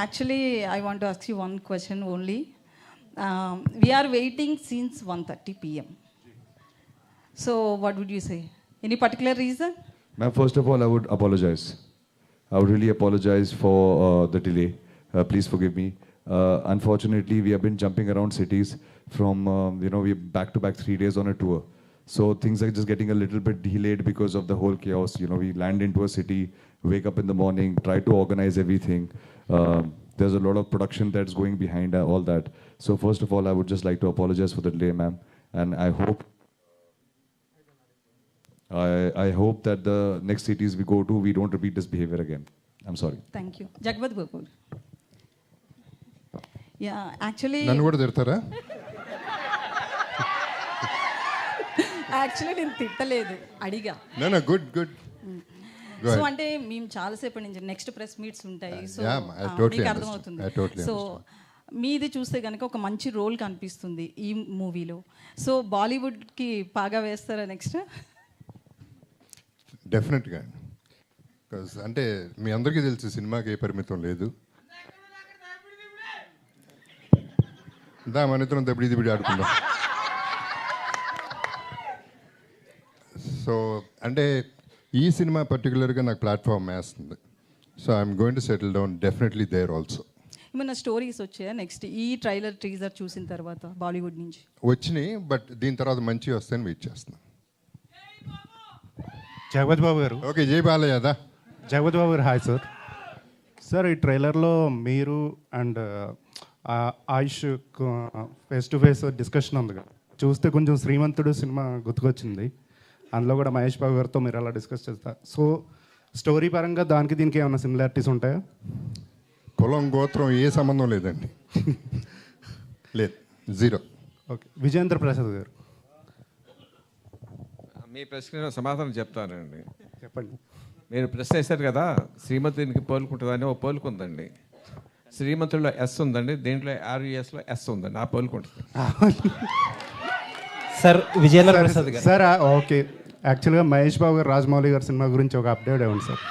Actually, I want to ask you one question only. We are waiting since 1:30 p.m. So, what would you say? Any particular reason? Ma'am, first of all, I would apologize. I would really apologize for the delay. Please forgive me. Unfortunately, we have been jumping around cities from, we're back to back 3 days on a tour. So things are just getting a little bit delayed because of the whole chaos. We land into a city, wake up in the morning, try to organize everything. There's a lot of production that's going behind all that. So first of all, I would just like to apologize for the delay, ma'am. And I hope that the next cities we go to, we don't repeat this behavior again. I'm sorry. Thank you. Jagpat Babur. Yeah, actually. నన్ను కూడా తిడతారా? Actually నేను తిట్టలేదు, అడిగా. No good good. So అంటే మేము చాలాసేపటి నుంచి next press meets ఉంటాయి, సో మీకు అర్థమవుతుంది. సో మీది చూస్తే కనుక ఒక మంచి రోల్ కనిపిస్తుంది ఈ మూవీలో. సో బాలీవుడ్కి పాగా వేస్తారా నెక్స్ట్? డెఫినెట్గా. బికాజ్ అంటే మీ అందరికీ తెలుసు సినిమాకి ఏ పరిమితం లేదు. మన ఇద్దరం దబిడి ఆడుకుందాం. సో అంటే ఈ సినిమా పర్టికులర్గా నాకు ప్లాట్ఫామ్ వేస్తుంది. So I'm going to settle down definitely there also. ఏమన్నా స్టోరీస్ వచ్చాయా నెక్స్ట్ ఈ ట్రైలర్ టీజర్ చూసిన తర్వాత బాలీవుడ్ నుంచి? వచ్చినాయి, బట్ దీని తర్వాత మంచి వస్తాయని వెయిట్ చేస్తున్నాను. జగపతి బాబు గారు. ఓకే, జై బాలయ్యదా. జగపతి బాబు గారు హాయ్ సార్. సార్, ఈ ట్రైలర్లో మీరు and Ayush face to face discussion ఉంది కదా, చూస్తే కొంచెం శ్రీమంతుడు సినిమా గుర్తుకొచ్చింది. అందులో కూడా మహేష్ బాబు గారితో మీరు అలా డిస్కస్ చేస్తారు. సో స్టోరీ పరంగా దానికి దీనికి ఏమైనా సిమిలారిటీస్ ఉంటాయా? కులం గోత్రం ఏ సంబంధం లేదండి. లేదు, జీరో. ఓకే, విజయేంద్ర ప్రసాద్ గారు. మీ ప్రశ్న సమాధానం చెప్తానండి. చెప్పండి. మీరు ప్రశ్న వేశారు కదా, శ్రీమంతునికి పోలుకుంటుందని. ఓ పోలుకుందండి. శ్రీమంతుల్లో ఎస్ ఉందండి, దీంట్లో ఆర్యుఎస్లో ఎస్ ఉందండి. ఆ పోలుకుంటుంది సార్. విజయేంద్ర ప్రసాద్ గారు. సార్ ఓకే, యాక్చువల్గా మహేష్ బాబు గారు రాజమౌళి గారి సినిమా గురించి ఒక అప్డేట్ ఇవ్వండి సార్.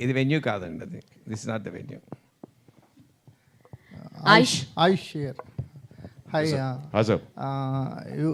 ఇది వెన్యూ కాదండి, అది this not the venue. Aish here. Hi. Yes, sir.